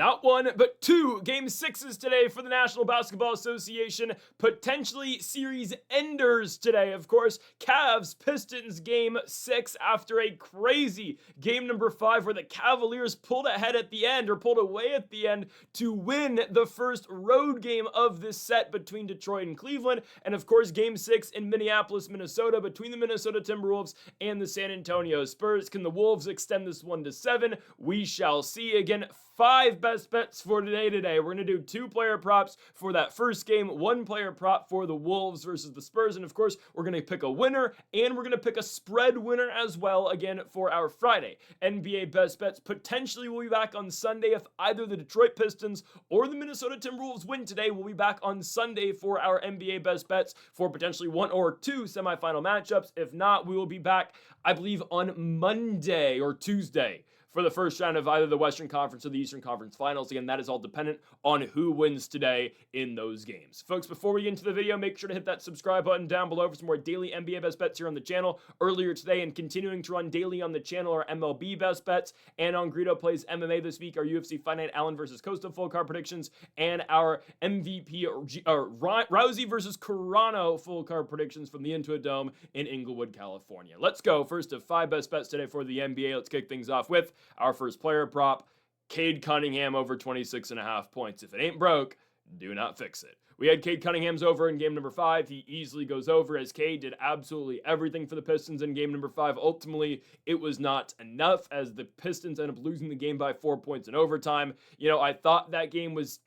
Not one, but two Game 6s today for the National Basketball Association. Potentially series enders today, of course. Cavs Pistons Game 6 after a crazy game number 5 where the Cavaliers pulled ahead at the end, or pulled away at the end, to win the first road game of this set between Detroit and Cleveland. And of course, Game 6 in Minneapolis, Minnesota, between the Minnesota Timberwolves and the San Antonio Spurs. Can the Wolves extend this one to 7? We shall see. Again, 5 best bets for today. We're going to do 2 player props for that first game, 1 player prop for the Wolves versus the Spurs, and of course, we're going to pick a winner, and we're going to pick a spread winner as well, again, for our Friday NBA best bets. Potentially, we'll be back on Sunday if either the Detroit Pistons or the Minnesota Timberwolves win today. We'll be back on Sunday for our NBA best bets for potentially 1 or 2 semifinal matchups. If not, we will be back, I believe, on Monday or Tuesday for the first round of either the Western Conference or the Eastern Conference Finals. Again, that is all dependent on who wins today in those games. Folks, before we get into the video, make sure to hit that subscribe button down below for some more daily NBA best bets here on the channel. Earlier today, and continuing to run daily on the channel, are MLB best bets, and on Greedo Plays MMA this week, our UFC Fight Night Allen versus Costa full card predictions, and our MVP Rousey versus Carano full card predictions from the Intuit Dome in Inglewood, California. Let's go. First of 5 best bets today for the NBA. Let's kick things off with our first player prop, Cade Cunningham over 26.5 points. If it ain't broke, do not fix it. We had Cade Cunningham's over in game number 5. He easily goes over, as Cade did absolutely everything for the Pistons in game number 5. Ultimately, it was not enough, as the Pistons ended up losing the game by 4 points in overtime. I thought that game was,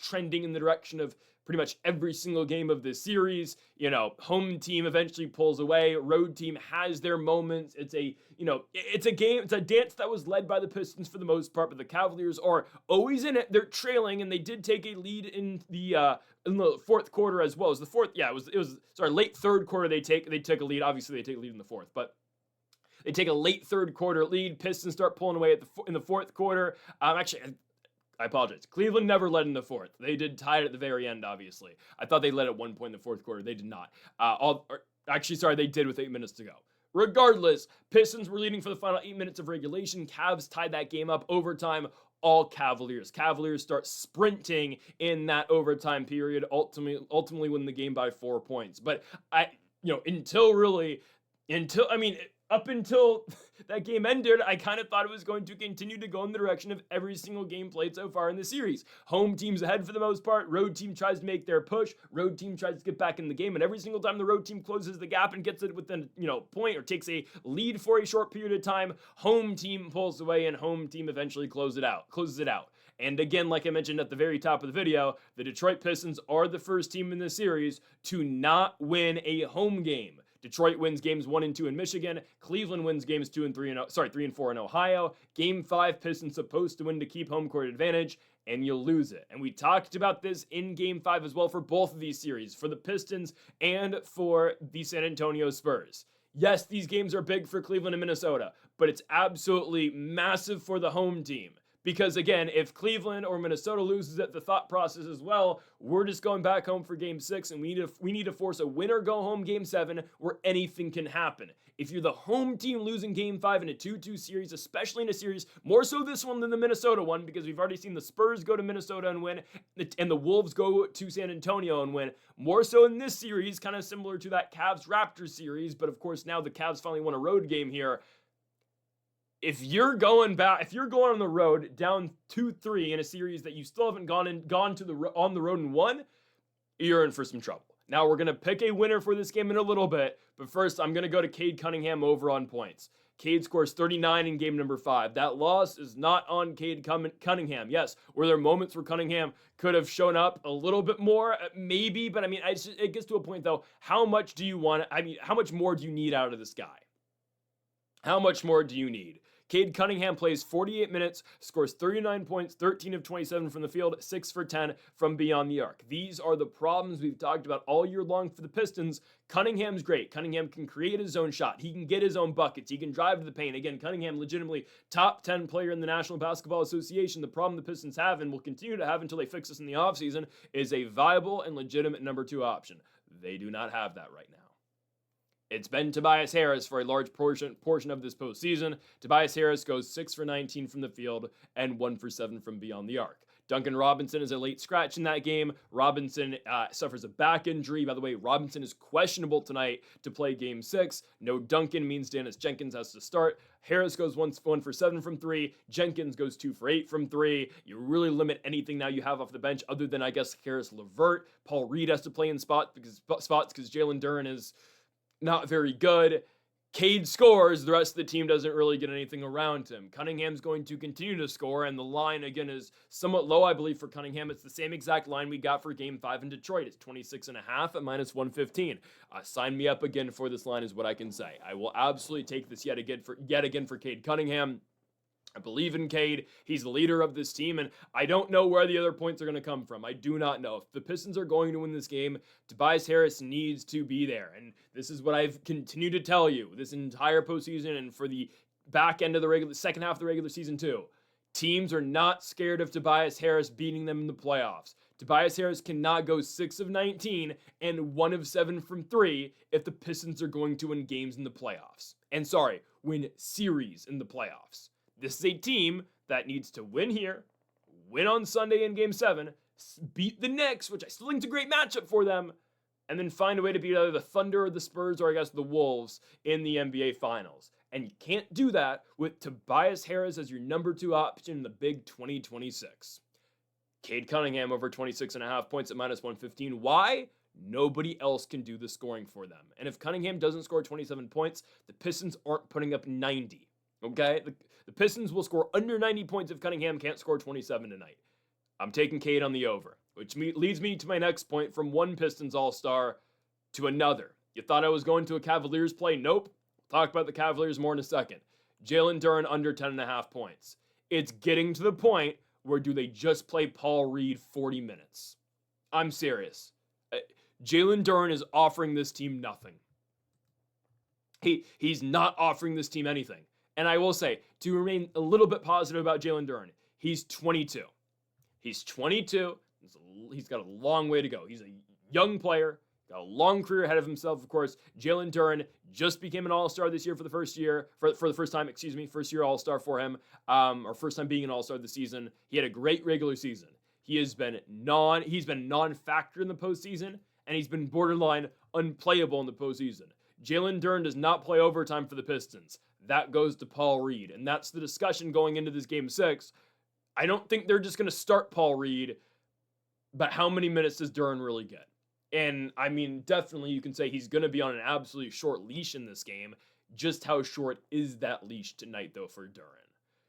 trending in the direction of pretty much every single game of this series. Home team eventually pulls away. Road team has their moments. It's a dance that was led by the Pistons for the most part, but the Cavaliers are always in it. They're trailing, and they did take a lead in the fourth quarter as well. It was the fourth. Yeah, it was late third quarter. They take a lead. Obviously, they take a lead in the fourth, but they take a late third quarter lead. Pistons start pulling away in the fourth quarter. I apologize. Cleveland never led in the fourth. They did tie it at the very end, obviously. I thought they led at one point in the fourth quarter. They did not. They did with 8 minutes to go. Regardless, Pistons were leading for the final 8 minutes of regulation. Cavs tied that game up overtime. All Cavaliers. Cavaliers start sprinting in that overtime period, ultimately win the game by 4 points. But up until that game ended, I kind of thought it was going to continue to go in the direction of every single game played so far in the series. Home team's ahead for the most part. Road team tries to make their push. Road team tries to get back in the game. And every single time the road team closes the gap and gets it within, point, or takes a lead for a short period of time, home team pulls away, and home team eventually closes it out. And again, like I mentioned at the very top of the video, the Detroit Pistons are the first team in the series to not win a home game. Detroit wins games 1 and 2 in Michigan. Cleveland wins games 3 and 4 in Ohio. Game 5, Pistons supposed to win to keep home court advantage, and you'll lose it. And we talked about this in Game 5 as well for both of these series, for the Pistons and for the San Antonio Spurs. Yes, these games are big for Cleveland and Minnesota, but it's absolutely massive for the home team. Because again, if Cleveland or Minnesota loses it, the thought process is, well, we're just going back home for game 6, and we need to force a win or go home game 7 where anything can happen. If you're the home team losing game 5 in a 2-2 series, especially in a series, more so this one than the Minnesota one, because we've already seen the Spurs go to Minnesota and win, and the Wolves go to San Antonio and win. More so in this series, kind of similar to that Cavs-Raptors series, but of course now the Cavs finally won a road game here. If you're going on the road down 2-3 in a series that you still haven't gone on the road and won, you're in for some trouble. Now we're gonna pick a winner for this game in a little bit, but first I'm gonna go to Cade Cunningham over on points. Cade scores 39 in game number 5. That loss is not on Cade Cunningham. Yes, were there moments where Cunningham could have shown up a little bit more? Maybe, but it gets to a point though. How much more do you need out of this guy? How much more do you need? Cade Cunningham plays 48 minutes, scores 39 points, 13 of 27 from the field, 6 for 10 from beyond the arc. These are the problems we've talked about all year long for the Pistons. Cunningham's great. Cunningham can create his own shot. He can get his own buckets. He can drive to the paint. Again, Cunningham legitimately top 10 player in the National Basketball Association. The problem the Pistons have, and will continue to have until they fix this in the offseason, is a viable and legitimate number 2 option. They do not have that right now. It's been Tobias Harris for a large portion of this postseason. Tobias Harris goes 6 for 19 from the field and 1 for 7 from beyond the arc. Duncan Robinson is a late scratch in that game. Robinson suffers a back injury. By the way, Robinson is questionable tonight to play Game 6. No Duncan means Dennis Jenkins has to start. Harris goes 1 for 7 from 3. Jenkins goes 2 for 8 from 3. You really limit anything now you have off the bench other than, I guess, Harris LeVert. Paul Reed has to play in spots because Jalen Duren is not very good. Cade scores, the rest of the team doesn't really get anything around him. Cunningham's going to continue to score, and the line, again, is somewhat low, I believe, for Cunningham. It's the same exact line we got for Game 5 in Detroit. It's 26.5 at minus 115. Sign me up again for this line is what I can say. I will absolutely take this yet again for Cade Cunningham. I believe in Cade. He's the leader of this team, and I don't know where the other points are going to come from. I do not know. If the Pistons are going to win this game, Tobias Harris needs to be there, and this is what I've continued to tell you this entire postseason and for the back end of the second half of the regular season too. Teams are not scared of Tobias Harris beating them in the playoffs. Tobias Harris cannot go 6 of 19 and 1 of 7 from 3 if the Pistons are going to win games in the playoffs. And win series in the playoffs. This is a team that needs to win here, win on Sunday in Game 7, beat the Knicks, which I still think is a great matchup for them, and then find a way to beat either the Thunder or the Spurs or I guess the Wolves in the NBA Finals. And you can't do that with Tobias Harris as your number 2 option in the Big 2026. Cade Cunningham over 26.5 points at minus 115. Why? Nobody else can do the scoring for them. And if Cunningham doesn't score 27 points, the Pistons aren't putting up 90. Okay? The Pistons will score under 90 points if Cunningham can't score 27 tonight. I'm taking Cade on the over, which leads me to my next point from one Pistons All-Star to another. You thought I was going to a Cavaliers play? Nope. We'll talk about the Cavaliers more in a second. Jalen Duren under 10.5 points. It's getting to the point where do they just play Paul Reed 40 minutes? I'm serious. Jalen Duren is offering this team nothing. He's not offering this team anything. And I will say, to remain a little bit positive about Jalen Duren, he's 22. He's 22. He's got a long way to go. He's a young player, got a long career ahead of himself, of course. Jalen Duren just became an All-Star this year for the first year, for the first time, first year All-Star for him, or first time being an All-Star this season. He had a great regular season. He's been non-factor in the postseason, and he's been borderline unplayable in the postseason. Jalen Duren does not play overtime for the Pistons. That goes to Paul Reed, and that's the discussion going into this Game 6. I don't think they're just going to start Paul Reed, but how many minutes does Duren really get? And, I mean, definitely you can say he's going to be on an absolutely short leash in this game. Just how short is that leash tonight, though, for Duren?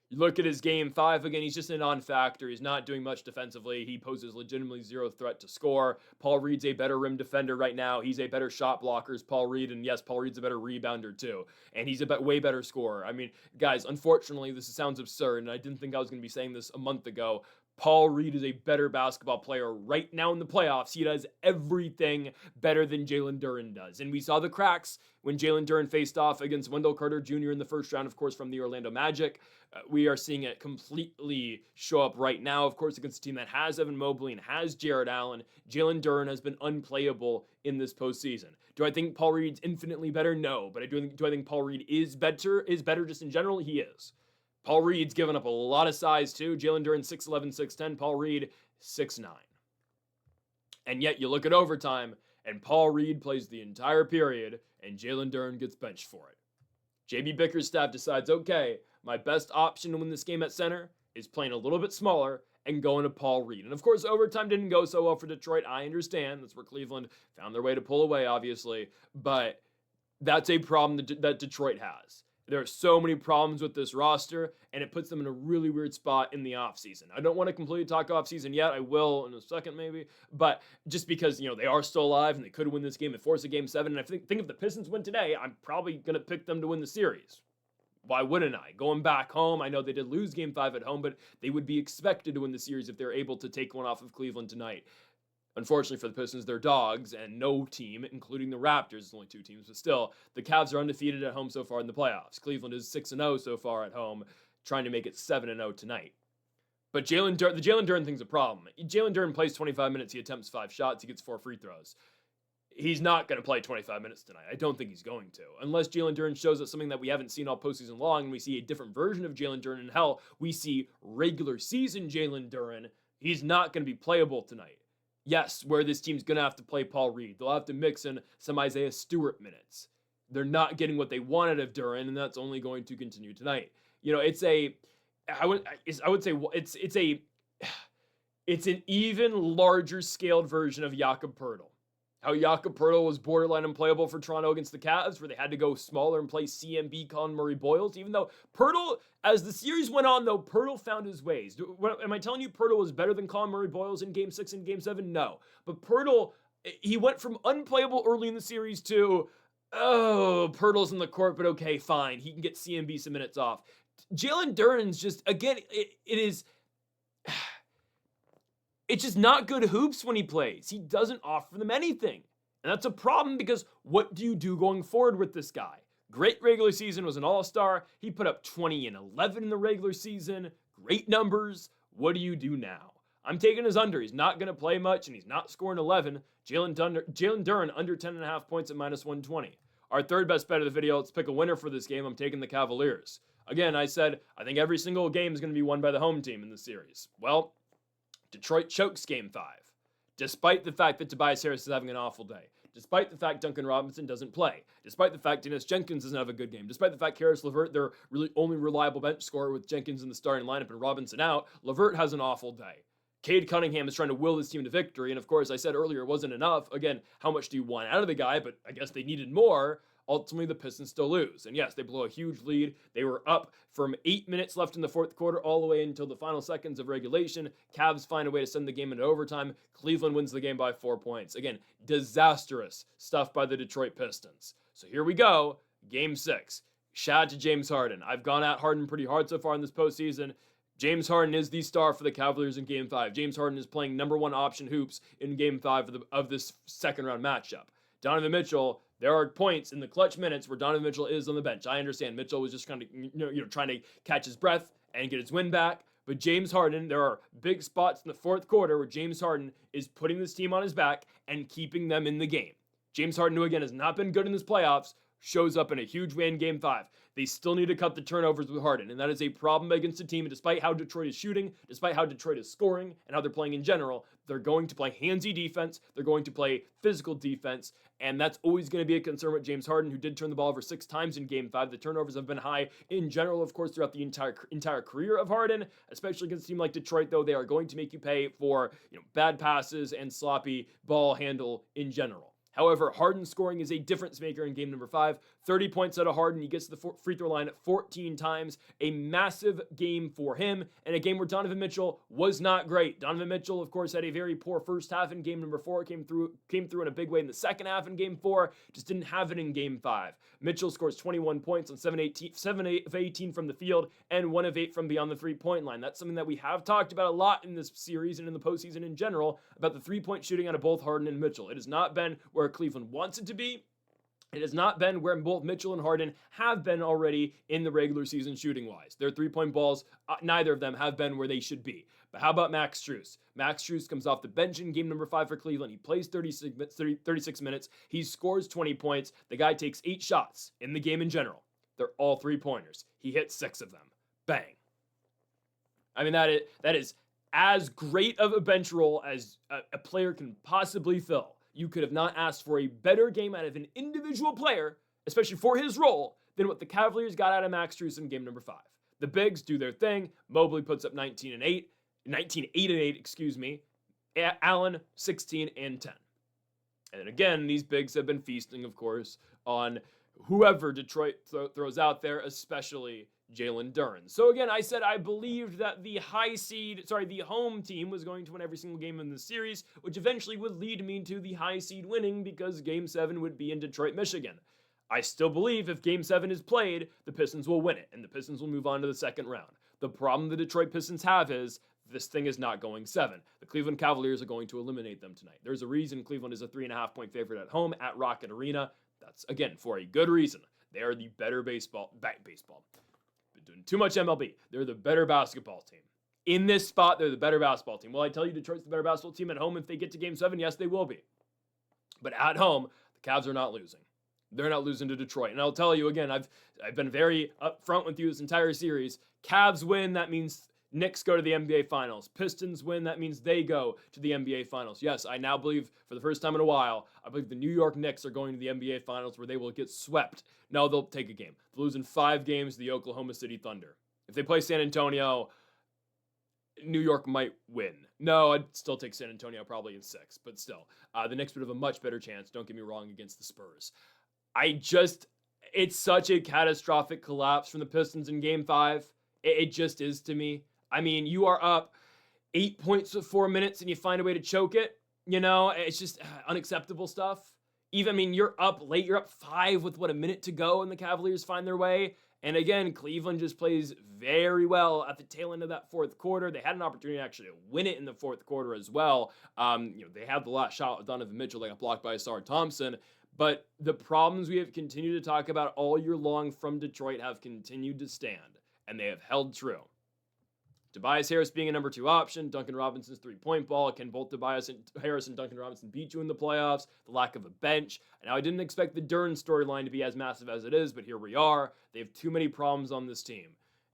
You look at his Game 5, again, he's just a non-factor. He's not doing much defensively. He poses legitimately zero threat to score. Paul Reed's a better rim defender right now. He's a better shot blocker as Paul Reed, and yes, Paul Reed's a better rebounder too. And he's a way better scorer. I mean, guys, unfortunately, this sounds absurd, and I didn't think I was going to be saying this a month ago. Paul Reed is a better basketball player right now in the playoffs. He does everything better than Jalen Duren does. And we saw the cracks when Jalen Duren faced off against Wendell Carter Jr. in the first round, of course, from the Orlando Magic. We are seeing it completely show up right now, of course, against a team that has Evan Mobley and has Jared Allen. Jalen Duren has been unplayable in this postseason. Do I think Paul Reed's infinitely better? No. But do I think Paul Reed is better just in general? He is. Paul Reed's given up a lot of size too. Jalen Duren 6'11", 6'10". Paul Reed 6'9". And yet you look at overtime, and Paul Reed plays the entire period, and Jalen Duren gets benched for it. JB Bickerstaff decides, okay, my best option to win this game at center is playing a little bit smaller and going to Paul Reed. And of course, overtime didn't go so well for Detroit. I understand. That's where Cleveland found their way to pull away, obviously. But that's a problem that Detroit has. There are so many problems with this roster, and it puts them in a really weird spot in the offseason. I don't want to completely talk offseason yet. I will in a second maybe. But just because, they are still alive and they could win this game and force a Game 7. And I think if the Pistons win today, I'm probably going to pick them to win the series. Why wouldn't I? Going back home, I know they did lose Game 5 at home, but they would be expected to win the series if they're able to take one off of Cleveland tonight. Unfortunately for the Pistons, they're dogs, and no team, including the Raptors, it's only 2 teams, but still, the Cavs are undefeated at home so far in the playoffs. Cleveland is 6-0 so far at home, trying to make it 7-0 tonight. But the Jalen Duren thing's a problem. Jalen Duren plays 25 minutes, he attempts 5 shots, he gets 4 free throws. he's not going to play 25 minutes tonight. I don't think he's going to. Unless Jalen Duren shows us something that we haven't seen all postseason long, and we see a different version of Jalen Duren. And hell, we see regular season Jalen Duren. He's not going to be playable tonight. Yes, where this team's going to have to play Paul Reed. They'll have to mix in some Isaiah Stewart minutes. They're not getting what they wanted of Duren, and that's only going to continue tonight. You know, I would say it's an even larger scaled version of Jakob Poeltl. How Jakob Poeltl was borderline unplayable for Toronto against the Cavs, where they had to go smaller and play CMB Colin Murray-Boyles. Even though Poeltl, as the series went on, though, Poeltl found his ways. Am I telling you Poeltl was better than Colin Murray-Boyles in Game 6 and Game 7? No. But Poeltl, he went from unplayable early in the series to, Poeltl's in the court, but okay, fine. He can get CMB some minutes off. Jalen Duren's just, again, it's just not good hoops when he plays. He doesn't offer them anything. And that's a problem because what do you do going forward with this guy? Great regular season, was an all-star. He put up 20 and 11 in the regular season. Great numbers. What do you do now? I'm taking his under. He's not going to play much, and he's not scoring 11. Jalen Duren under 10.5 points at -120. Our third best bet of the video, let's pick a winner for this game. I'm taking the Cavaliers. Again, I said I think every single game is going to be won by the home team in this series. Well, Detroit chokes Game 5, despite the fact that Tobias Harris is having an awful day, despite the fact Duncan Robinson doesn't play, despite the fact Dennis Jenkins doesn't have a good game, despite the fact Karis LeVert, their really only reliable bench scorer with Jenkins in the starting lineup and Robinson out, LeVert has an awful day. Cade Cunningham is trying to will this team to victory, and of course, I said earlier it wasn't enough. Again, how much do you want out of the guy? But I guess they needed more. Ultimately, the Pistons still lose. And yes, they blow a huge lead. They were up from 8 minutes left in the fourth quarter all the way until the final seconds of regulation. Cavs find a way to send the game into overtime. Cleveland wins the game by 4 points. Again, disastrous stuff by the Detroit Pistons. So here we go. Game 6. Shout out to James Harden. I've gone at Harden pretty hard so far in this postseason. James Harden is the star for the Cavaliers in Game 5. James Harden is playing number one option hoops in Game 5 of this second round matchup. Donovan Mitchell, there are points in the clutch minutes where Donovan Mitchell is on the bench. I understand Mitchell was just kind of trying to catch his breath and get his win back. But James Harden, there are big spots in the fourth quarter where James Harden is putting this team on his back and keeping them in the game. James Harden, who again has not been good in this playoffs, shows up in a huge way in Game 5. They still need to cut the turnovers with Harden, and that is a problem against the team. And despite how Detroit is shooting, despite how Detroit is scoring, and how they're playing in general, they're going to play handsy defense, they're going to play physical defense, and that's always going to be a concern with James Harden, who did turn the ball over 6 times in Game 5. The turnovers have been high in general, of course, throughout the entire career of Harden, especially against a team like Detroit, though. They are going to make you pay for bad passes and sloppy ball handle in general. However, Harden's scoring is a difference maker in game number 5. 30 points out of Harden. He gets to the free throw line 14 times. A massive game for him, and a game where Donovan Mitchell was not great. Donovan Mitchell, of course, had a very poor first half in game number 4. Came through in a big way in the second half in game 4. Just didn't have it in game 5. Mitchell scores 21 points on 7 of 18 from the field and 1 of 8 from beyond the three-point line. That's something that we have talked about a lot in this series and in the postseason in general, about the three-point shooting out of both Harden and Mitchell. It has not been where Cleveland wants it to be. It has not been where both Mitchell and Harden have been already in the regular season shooting-wise. Their three-point balls, neither of them have been where they should be. But how about Max Strus? Max Strus comes off the bench in game number 5 for Cleveland. He plays 36 minutes. He scores 20 points. The guy takes 8 shots in the game in general. They're all three-pointers. He hits 6 of them. Bang. I mean, that is as great of a bench role as a player can possibly fill. You could have not asked for a better game out of an individual player, especially for his role, than what the Cavaliers got out of Max Strus in game number 5. The bigs do their thing. Mobley puts up 8 and 8, excuse me. Allen, 16 and 10. And again, these bigs have been feasting, of course, on whoever Detroit throws out there, especially Jalen Duren. So again, I said I believed that the home team was going to win every single game in the series, which eventually would lead me to the high seed winning because Game 7 would be in Detroit, Michigan. I still believe if Game 7 is played, the Pistons will win it, and the Pistons will move on to the second round. The problem the Detroit Pistons have is this thing is not going 7. The Cleveland Cavaliers are going to eliminate them tonight. There's a reason Cleveland is a 3.5-point favorite at home at Rocket Arena. That's, again, for a good reason. They are the better baseball. Doing too much MLB. They're the better basketball team. In this spot, they're the better basketball team. Will I tell you Detroit's the better basketball team at home if they get to Game 7? Yes, they will be. But at home, the Cavs are not losing. They're not losing to Detroit. And I'll tell you again, I've been very upfront with you this entire series. Cavs win, that means Knicks go to the NBA Finals. Pistons win, that means they go to the NBA Finals. Yes, I now believe, for the first time in a while, I believe the New York Knicks are going to the NBA Finals where they will get swept. No, they'll take a game. They'll lose in 5 games to the Oklahoma City Thunder. If they play San Antonio, New York might win. No, I'd still take San Antonio probably in 6, but still. The Knicks would have a much better chance, don't get me wrong, against the Spurs. It's such a catastrophic collapse from the Pistons in Game 5. It just is to me. I mean, you are up 8 points with 4 minutes and you find a way to choke it. You know, it's just unacceptable stuff. Even, I mean, you're up late. You're up 5 with, a minute to go, and the Cavaliers find their way. And again, Cleveland just plays very well at the tail end of that fourth quarter. They had an opportunity to actually win it in the fourth quarter as well. They had the last shot with Donovan Mitchell that got blocked by Asar Thompson. But the problems we have continued to talk about all year long from Detroit have continued to stand, and they have held true. Tobias Harris being a number 2 option, Duncan Robinson's 3-point ball. Can both Tobias Harris and Duncan Robinson beat you in the playoffs? The lack of a bench. Now, I didn't expect the Duren storyline to be as massive as it is, but here we are. They have too many problems on this team,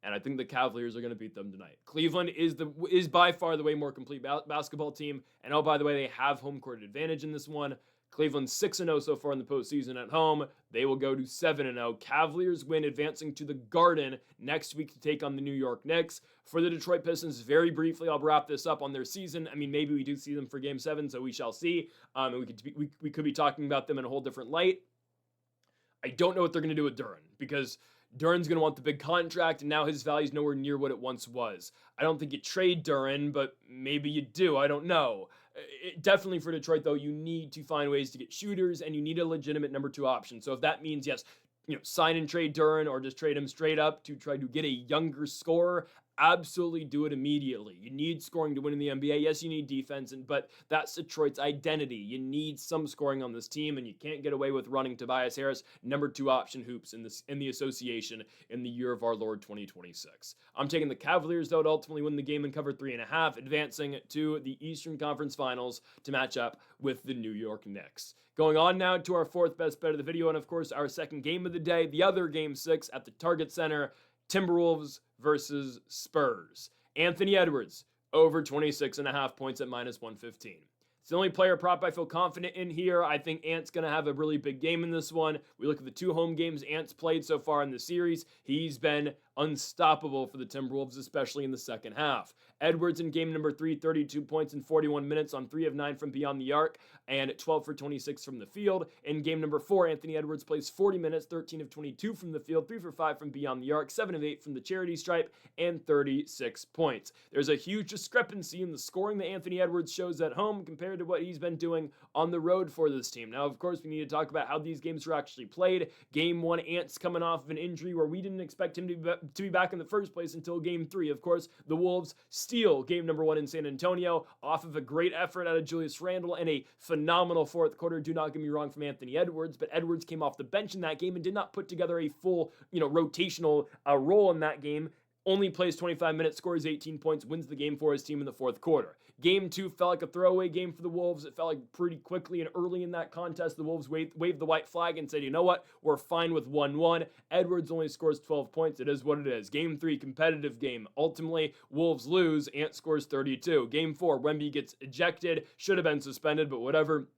and I think the Cavaliers are going to beat them tonight. Cleveland is by far the way more complete basketball team, and oh, by the way, they have home court advantage in this one. Cleveland 6-0 so far in the postseason at home. They will go to 7-0. Cavaliers win, advancing to the Garden next week to take on the New York Knicks. For the Detroit Pistons, very briefly, I'll wrap this up on their season. I mean, maybe we do see them for Game 7, so we shall see. And we could be talking about them in a whole different light. I don't know what they're going to do with Duren, because Duren's going to want the big contract, and now his value is nowhere near what it once was. I don't think you trade Duren, but maybe you do. I don't know. Definitely for Detroit, though, you need to find ways to get shooters, and you need a legitimate number 2 option. So if that means, yes, sign and trade Duren, or just trade him straight up to try to get a younger scorer, absolutely do it immediately. You need scoring to win in the NBA. Yes, you need defense, but that's Detroit's identity. You need some scoring on this team, and you can't get away with running Tobias Harris number 2 option hoops in the association in the year of our Lord 2026. I'm taking the Cavaliers, though, to ultimately win the game and cover 3.5, advancing to the Eastern Conference Finals to match up with the New York Knicks. Going on now to our 4th best bet of the video, and of course our second game of the day, the other Game 6 at the Target Center, Timberwolves versus Spurs. Anthony Edwards, over 26.5 points at -115. It's the only player prop I feel confident in here. I think Ant's going to have a really big game in this one. We look at the 2 home games Ant's played so far in the series. He's been unstoppable for the Timberwolves, especially in the second half. Edwards in game number 3, 32 points in 41 minutes on 3 of 9 from beyond the arc and 12 for 26 from the field. In game number 4, Anthony Edwards plays 40 minutes, 13 of 22 from the field, 3 for 5 from beyond the arc, 7 of 8 from the charity stripe, and 36 points. There's a huge discrepancy in the scoring that Anthony Edwards shows at home compared to what he's been doing on the road for this team. Now, of course, we need to talk about how these games were actually played. Game 1, Ant's coming off of an injury where we didn't expect him to be back in the first place until game 3. Of course, the Wolves steal game number 1 in San Antonio off of a great effort out of Julius Randle and a phenomenal fourth quarter, do not get me wrong, from Anthony Edwards, but Edwards came off the bench in that game and did not put together a full, rotational role in that game. Only plays 25 minutes, scores 18 points, wins the game for his team in the fourth quarter. Game 2 felt like a throwaway game for the Wolves. It felt like pretty quickly and early in that contest, the Wolves waved the white flag and said, you know what, we're fine with 1-1. Edwards only scores 12 points. It is what it is. Game 3, competitive game. Ultimately, Wolves lose. Ant scores 32. Game 4, Wemby gets ejected. Should have been suspended, but whatever.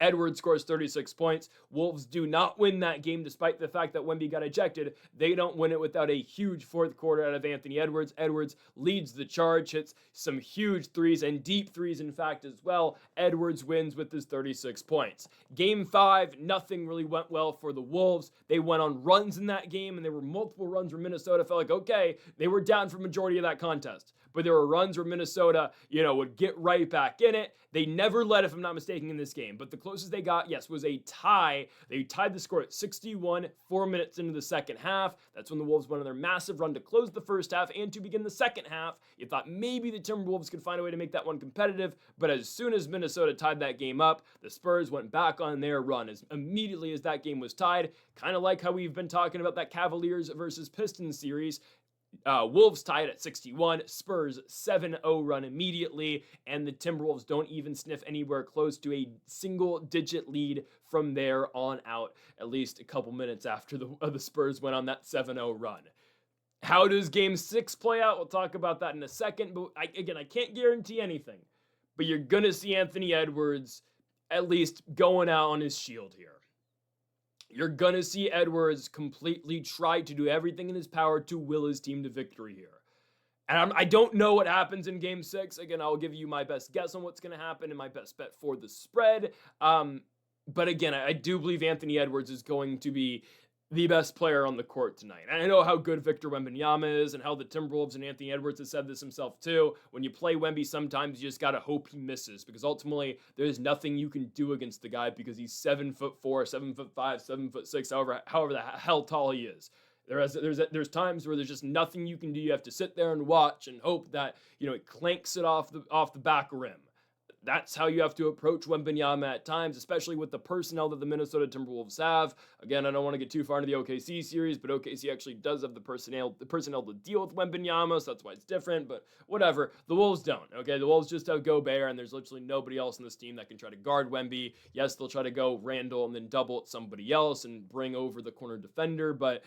Edwards scores 36 points. Wolves do not win that game despite the fact that Wemby got ejected. They don't win it without a huge fourth quarter out of Anthony Edwards. Edwards leads the charge, hits some huge threes and deep threes, in fact, as well. Edwards wins with his 36 points. Game 5, nothing really went well for the Wolves. They went on runs in that game, and there were multiple runs where Minnesota felt like, okay, they were down for majority of that contest. But there were runs where Minnesota, would get right back in it. They never led, if I'm not mistaken, in this game. But the closest they got, yes, was a tie. They tied the score at 61, 4 minutes into the second half. That's when the Wolves went on their massive run to close the first half and to begin the second half. You thought maybe the Timberwolves could find a way to make that one competitive. But as soon as Minnesota tied that game up, the Spurs went back on their run as immediately as that game was tied. Kind of like how we've been talking about that Cavaliers versus Pistons series. Wolves tied at 61, Spurs 7-0 run immediately, and the Timberwolves don't even sniff anywhere close to a single-digit lead from there on out, at least a couple minutes after the Spurs went on that 7-0 run. How does Game 6 play out? We'll talk about that in a second, but I can't guarantee anything. But you're going to see Anthony Edwards at least going out on his shield here. You're going to see Edwards completely try to do everything in his power to will his team to victory here. And I don't know what happens in Game 6. Again, I'll give you my best guess on what's going to happen and my best bet for the spread. But again, I do believe Anthony Edwards is going to be the best player on the court tonight. And I know how good Victor Wembanyama is and how the Timberwolves and Anthony Edwards has said this himself too. When you play Wemby, sometimes you just got to hope he misses because ultimately there's nothing you can do against the guy because he's 7'4", 7'5", 7'6", however the hell tall he is. There's times where there's just nothing you can do. You have to sit there and watch and hope that, it clanks it off the back rim. That's how you have to approach Wembanyama at times, especially with the personnel that the Minnesota Timberwolves have. Again, I don't want to get too far into the OKC series, but OKC actually does have the personnel to deal with Wembanyama, so that's why it's different, but whatever. The Wolves don't, okay? The Wolves just have Gobert, and there's literally nobody else in this team that can try to guard Wemby. Yes, they'll try to go Randall and then double at somebody else and bring over the corner defender, but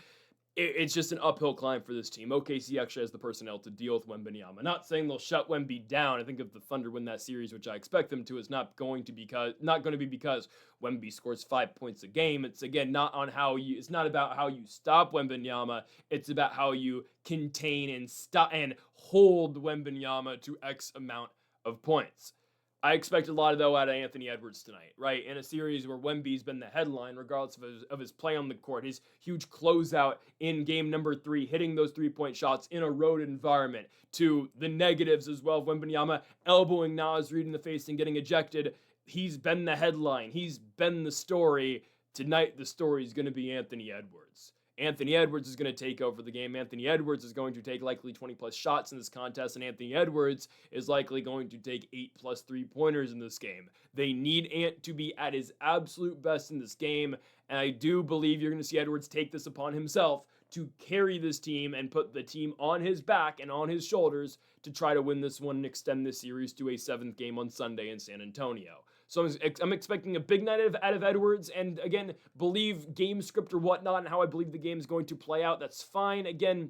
it's just an uphill climb for this team. OKC actually has the personnel to deal with Wembanyama. Not saying they'll shut Wemby down. I think if the Thunder win that series, which I expect them to, it's not going to be because Wemby scores 5 points a game. It's again it's not about how you stop Wembanyama. It's about how you contain and hold Wembanyama to X amount of points. I expect a lot, though, out of Anthony Edwards tonight, right? In a series where Wemby's been the headline, regardless of his play on the court, his huge closeout in game number 3, hitting those three-point shots in a road environment, to the negatives as well of Wembanyama elbowing Naz Reid in the face and getting ejected. He's been the headline. He's been the story. Tonight, the story is going to be Anthony Edwards. Anthony Edwards is going to take over the game. Anthony Edwards is going to take likely 20-plus shots in this contest, and Anthony Edwards is likely going to take 8-plus three-pointers in this game. They need Ant to be at his absolute best in this game, and I do believe you're going to see Edwards take this upon himself to carry this team and put the team on his back and on his shoulders to try to win this one and extend this series to a 7th game on Sunday in San Antonio. So I'm expecting a big night out of Edwards, and again, believe game script or whatnot and how I believe the game is going to play out. That's fine. Again,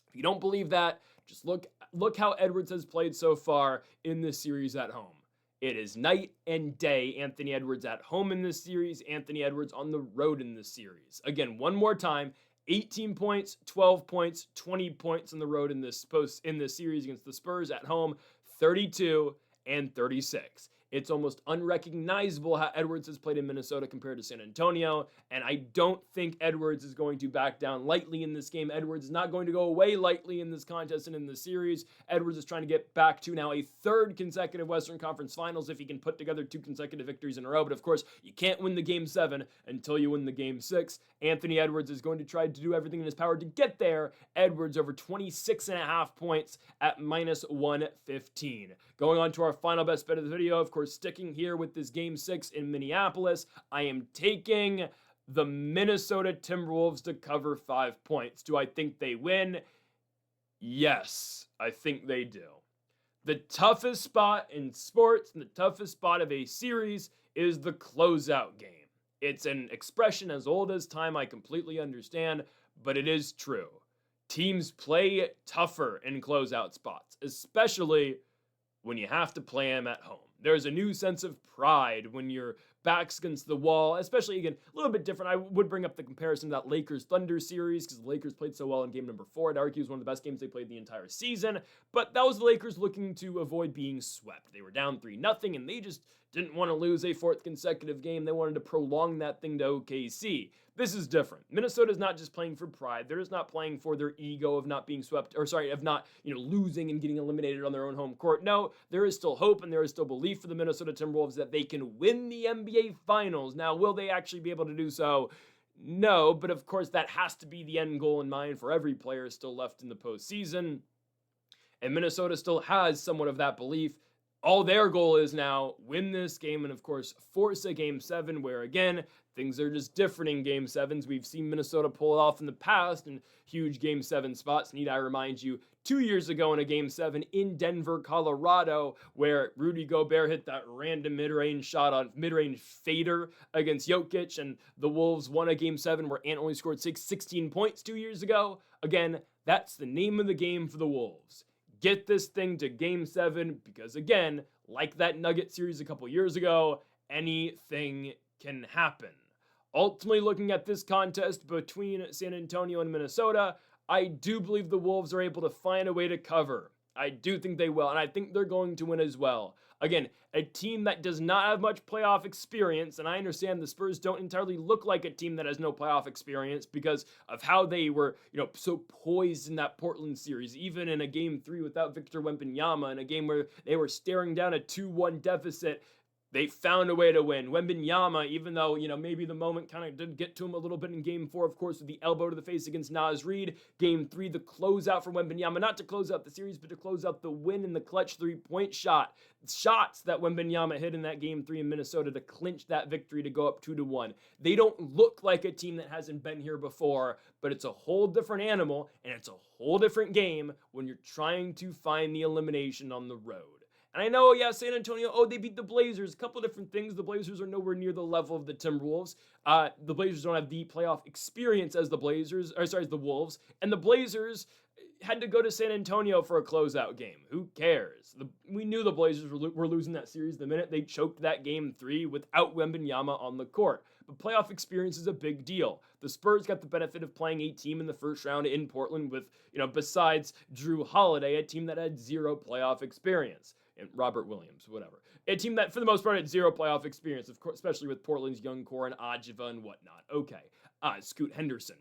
if you don't believe that, just look how Edwards has played so far in this series at home. It is night and day. Anthony Edwards at home in this series, Anthony Edwards on the road in this series. Again, one more time, 18 points, 12 points, 20 points on the road in this series against the Spurs at home, 32 and 36. It's almost unrecognizable how Edwards has played in Minnesota compared to San Antonio, and I don't think Edwards is going to back down lightly in this game. Edwards is not going to go away lightly in this contest and in this series. Edwards is trying to get back to now a 3rd consecutive Western Conference Finals if he can put together 2 consecutive victories in a row, but of course, you can't win the Game 7 until you win the Game 6. Anthony Edwards is going to try to do everything in his power to get there. Edwards over 26.5 points at minus 115. Going on to our final best bet of the video, of course, sticking here with this Game 6 in Minneapolis, I am taking the Minnesota Timberwolves to cover 5 points. Do I think they win? Yes, I think they do. The toughest spot in sports and the toughest spot of a series is the closeout game. It's an expression as old as time, I completely understand, but it is true. Teams play tougher in closeout spots, especially when you have to play them at home. There's a new sense of pride when your back's against the wall, especially, again, a little bit different. I would bring up the comparison to that Lakers-Thunder series because the Lakers played so well in game number 4. I'd argue it was one of the best games they played the entire season, but that was the Lakers looking to avoid being swept. They were down 3-0, and they just didn't want to lose a 4th consecutive game. They wanted to prolong that thing to OKC. This is different. Minnesota's not just playing for pride. They're just not playing for their ego of not being swept, of not, losing and getting eliminated on their own home court. No, there is still hope and there is still belief for the Minnesota Timberwolves that they can win the NBA Finals. Now, will they actually be able to do so? No, but of course that has to be the end goal in mind for every player still left in the postseason. And Minnesota still has somewhat of that belief. All their goal is now win this game and, of course, force a game 7 where, again, things are just different in game 7s. We've seen Minnesota pull it off in the past in huge game 7 spots. Need I remind you, 2 years ago in a game 7 in Denver, Colorado, where Rudy Gobert hit that random mid-range shot on mid-range fader against Jokic, and the Wolves won a game 7 where Ant only scored 16 points 2 years ago. Again, that's the name of the game for the Wolves. Get this thing to game 7 because, again, like that Nugget series a couple years ago, anything can happen. Ultimately, looking at this contest between San Antonio and Minnesota, I do believe the Wolves are able to find a way to cover. I do think they will, and I think they're going to win as well. Again, a team that does not have much playoff experience, and I understand the Spurs don't entirely look like a team that has no playoff experience because of how they were, so poised in that Portland series, even in a game 3 without Victor Wembanyama, in a game where they were staring down a 2-1 deficit. They found a way to win. Wembanyama, even though, maybe the moment kind of did get to him a little bit in game 4, of course, with the elbow to the face against Naz Reid. Game 3, the closeout for Wembanyama, not to close out the series, but to close out the win in the clutch 3-point shots that Wembanyama hit in that game 3 in Minnesota to clinch that victory to go up 2-1. They don't look like a team that hasn't been here before, but it's a whole different animal, and it's a whole different game when you're trying to find the elimination on the road. And I know, San Antonio, they beat the Blazers. A couple different things. The Blazers are nowhere near the level of the Timberwolves. The Blazers don't have the playoff experience as the Wolves. And the Blazers had to go to San Antonio for a closeout game. Who cares? We knew the Blazers were losing that series the minute they choked that game 3 without Wembanyama on the court. But playoff experience is a big deal. The Spurs got the benefit of playing a team in the first round in Portland with, besides Drew Holiday, a team that had zero playoff experience. And Robert Williams, whatever. A team that, for the most part, had zero playoff experience, of course, especially with Portland's young core and Adjiva and whatnot. Okay. Scoot Henderson.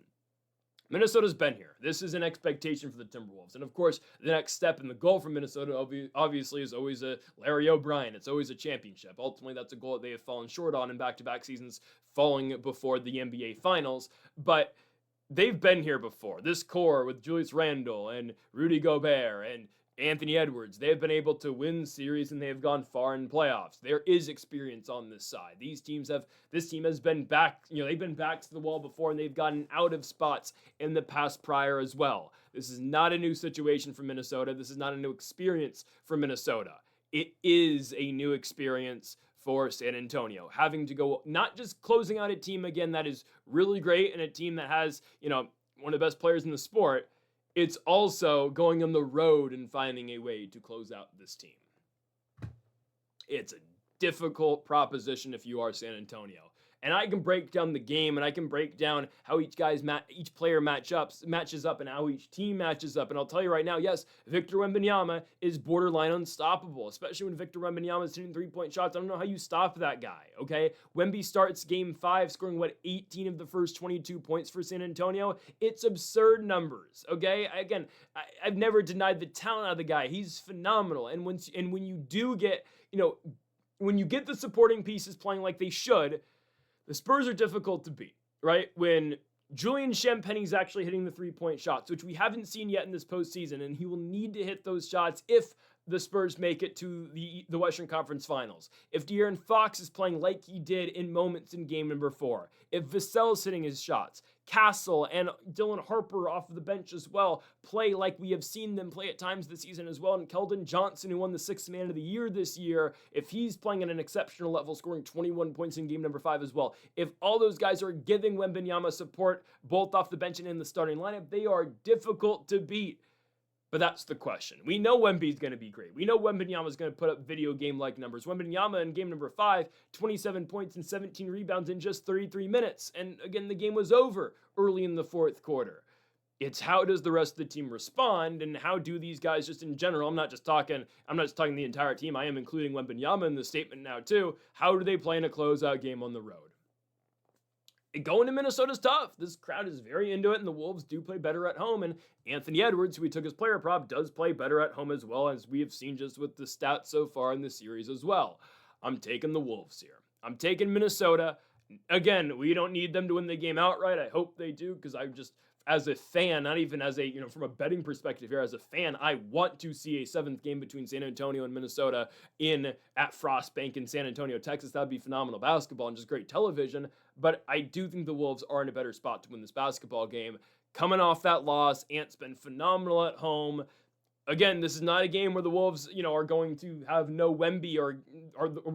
Minnesota's been here. This is an expectation for the Timberwolves. And, of course, the next step in the goal for Minnesota, obviously, is always a Larry O'Brien. It's always a championship. Ultimately, that's a goal that they have fallen short on in back-to-back seasons, falling before the NBA Finals. But they've been here before. This core with Julius Randle and Rudy Gobert and Anthony Edwards, they have been able to win series and they have gone far in playoffs. There is experience on this side. This team has been back, they've been back to the wall before and they've gotten out of spots in the past prior as well. This is not a new situation for Minnesota. This is not a new experience for Minnesota. It is a new experience for San Antonio, having to go, not just closing out a team again that is really great and a team that has, one of the best players in the sport. It's also going on the road and finding a way to close out this team. It's a difficult proposition if you are San Antonio. And I can break down the game and I can break down how each player matches up and how each team matches up. And I'll tell you right now, yes, Victor Wembanyama is borderline unstoppable, especially when Victor Wembanyama is hitting 3-point shots. I don't know how you stop that guy, okay? Wemby starts game 5 scoring, 18 of the first 22 points for San Antonio. It's absurd numbers, okay? Again, I've never denied the talent of the guy. He's phenomenal. And when you do get, when you get the supporting pieces playing like they should, the Spurs are difficult to beat, right? When Julian Champagne's actually hitting the 3-point shots, which we haven't seen yet in this postseason, and he will need to hit those shots if the Spurs make it to the Western Conference Finals. If De'Aaron Fox is playing like he did in moments in game number 4, if Vassell's hitting his shots, Castle and Dylan Harper off of the bench as well play like we have seen them play at times this season as well, and Keldon Johnson, who won the 6th Man of the Year this year, if he's playing at an exceptional level, scoring 21 points in game number 5 as well, if all those guys are giving Wembanyama support both off the bench and in the starting lineup, they are difficult to beat. But that's the question. We know Wemby's going to be great. We know Wembanyama's going to put up video game-like numbers. Wembanyama in game number 5, 27 points and 17 rebounds in just 33 minutes. And again, the game was over early in the 4th quarter. It's how does the rest of the team respond, and how do these guys just in general, I'm not just talking the entire team, I am including Wembanyama in the statement now too. How do they play in a closeout game on the road? Going to Minnesota's tough. This crowd is very into it, and the Wolves do play better at home. And Anthony Edwards, who we took as player prop, does play better at home as well, as we have seen just with the stats so far in the series as well. I'm taking the Wolves here. I'm taking Minnesota. Again, we don't need them to win the game outright. I hope they do, because as a fan, not even as a, from a betting perspective here, as a fan, I want to see a 7th game between San Antonio and Minnesota at Frostbank in San Antonio, Texas. That would be phenomenal basketball and just great television. But I do think the Wolves are in a better spot to win this basketball game. Coming off that loss, Ant's been phenomenal at home. Again, this is not a game where the Wolves, are going to have no Wemby, or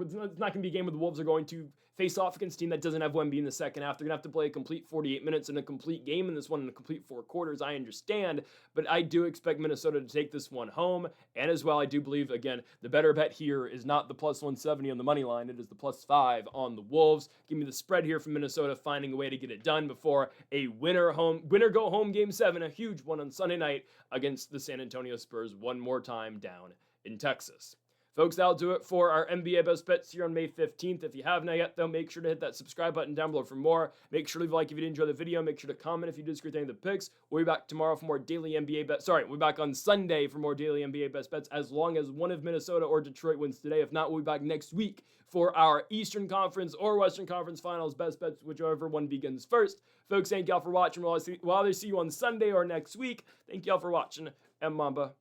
it's not going to be a game where the Wolves are going to face off against a team that doesn't have Wemby in the second half. They're going to have to play a complete 48 minutes and a complete game in this one in a complete 4 quarters, I understand. But I do expect Minnesota to take this one home. And as well, I do believe, again, the better bet here is not the plus 170 on the money line. It is the plus 5 on the Wolves. Give me the spread here from Minnesota, finding a way to get it done before a winner-go-home Game 7, a huge one on Sunday night against the San Antonio Spurs one more time down in Texas. Folks, that'll do it for our NBA Best Bets here on May 15th. If you have not yet, though, make sure to hit that subscribe button down below for more. Make sure to leave a like if you did enjoy the video. Make sure to comment if you disagree with any of the picks. We'll be back tomorrow for more daily NBA bets. We'll be back on Sunday for more daily NBA Best Bets, as long as one of Minnesota or Detroit wins today. If not, we'll be back next week for our Eastern Conference or Western Conference Finals Best Bets, whichever one begins first. Folks, thank y'all for watching. We'll either see you on Sunday or next week. Thank y'all for watching, and Mamba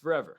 forever.